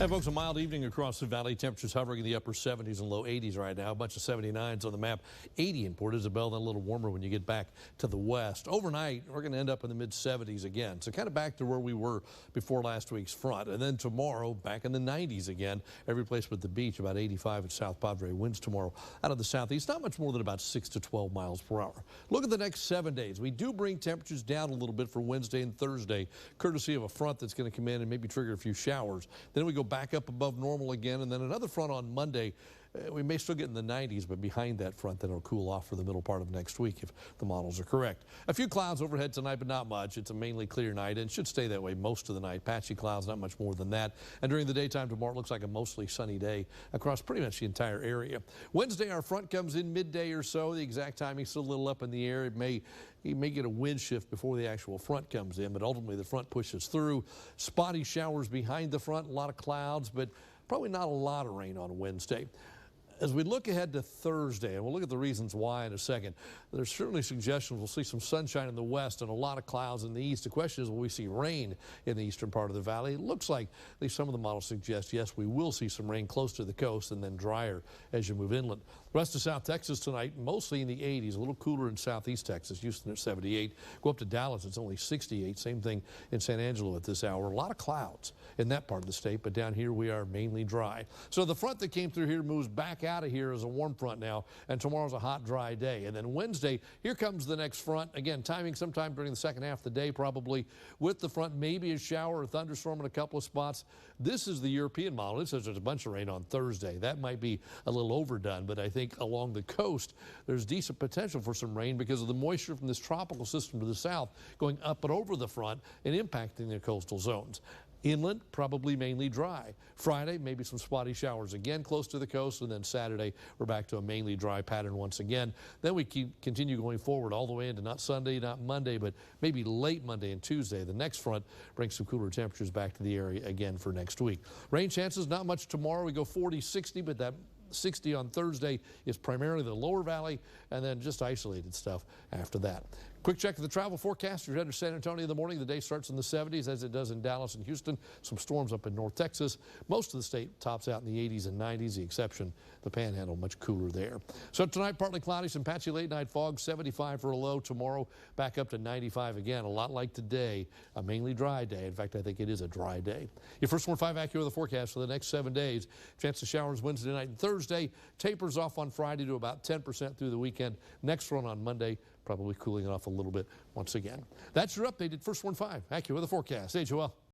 Hey folks, a mild evening across the valley. Temperatures hovering in the upper 70s and low 80s right now. A bunch of 79s on the map. 80 in Port Isabel, then a little warmer when you get back to the west. Overnight, we're going to end up in the mid 70s again. So kind of back to where we were before last week's front. And then tomorrow, back in the 90s again. Every place but the beach, about 85 at South Padre. Winds tomorrow out of the southeast, not much more than about 6 to 12 miles per hour. Look at the next 7 days. We do bring temperatures down a little bit for Wednesday and Thursday, courtesy of a front that's going to come in and maybe trigger a few showers. Then we go back up above normal again, and then another front on Monday. We may still get in the 90s, but behind that front, then it'll cool off for the middle part of next week if the models are correct. A few clouds overhead tonight, but not much. It's a mainly clear night and should stay that way most of the night. Patchy clouds, not much more than that. And during the daytime tomorrow, it looks like a mostly sunny day across pretty much the entire area. Wednesday, our front comes in midday or so. The exact timing is still a little up in the air. You may get a wind shift before the actual front comes in, but ultimately the front pushes through. Spotty showers behind the front, a lot of clouds, but probably not a lot of rain on Wednesday. As we look ahead to Thursday, and we'll look at the reasons why in a second, there's certainly suggestions we'll see some sunshine in the west and a lot of clouds in the east. The question is, will we see rain in the eastern part of the valley? It looks like, at least some of the models suggest, yes, we will see some rain close to the coast and then drier as you move inland. The rest of South Texas tonight, mostly in the 80s, a little cooler in southeast Texas. Houston at 78. Go up to Dallas, it's only 68. Same thing in San Angelo at this hour. A lot of clouds in that part of the state, but down here we are mainly dry. So the front that came through here moves back out of here as a warm front now, and tomorrow's a hot, dry day. And then Wednesday, here comes the next front. Again, timing sometime during the second half of the day, probably with the front, maybe a shower or thunderstorm in a couple of spots. This is the European model. It says there's a bunch of rain on Thursday. That might be a little overdone, but I think along the coast, there's decent potential for some rain because of the moisture from this tropical system to the south going up and over the front and impacting the coastal zones. Inland, probably mainly dry. Friday, maybe some spotty showers again close to the coast, and then Saturday, we're back to a mainly dry pattern once again. Then we continue going forward all the way into not Sunday, not Monday, but maybe late Monday and Tuesday. The next front brings some cooler temperatures back to the area again for next week. Rain chances, not much tomorrow. We go 40-60, but that 60 on Thursday is primarily the lower valley, and then just isolated stuff after that. Quick check of the travel forecast. You're headed to San Antonio in the morning. The day starts in the 70s as it does in Dallas and Houston. Some storms up in North Texas. Most of the state tops out in the 80s and 90s. The exception, the Panhandle, much cooler there. So tonight, partly cloudy, some patchy late night fog, 75 for a low. Tomorrow, back up to 95 again. A lot like today, a mainly dry day. In fact, I think it is a dry day. Your First Warn 5 AccuWeather forecast for the next 7 days. Chance of showers Wednesday night and Thursday. Tapers off on Friday to about 10% through the weekend. Next run on Monday, probably cooling off a little bit once again. That's your updated First Warn 5 AccuWeather forecast. Hey, Joel.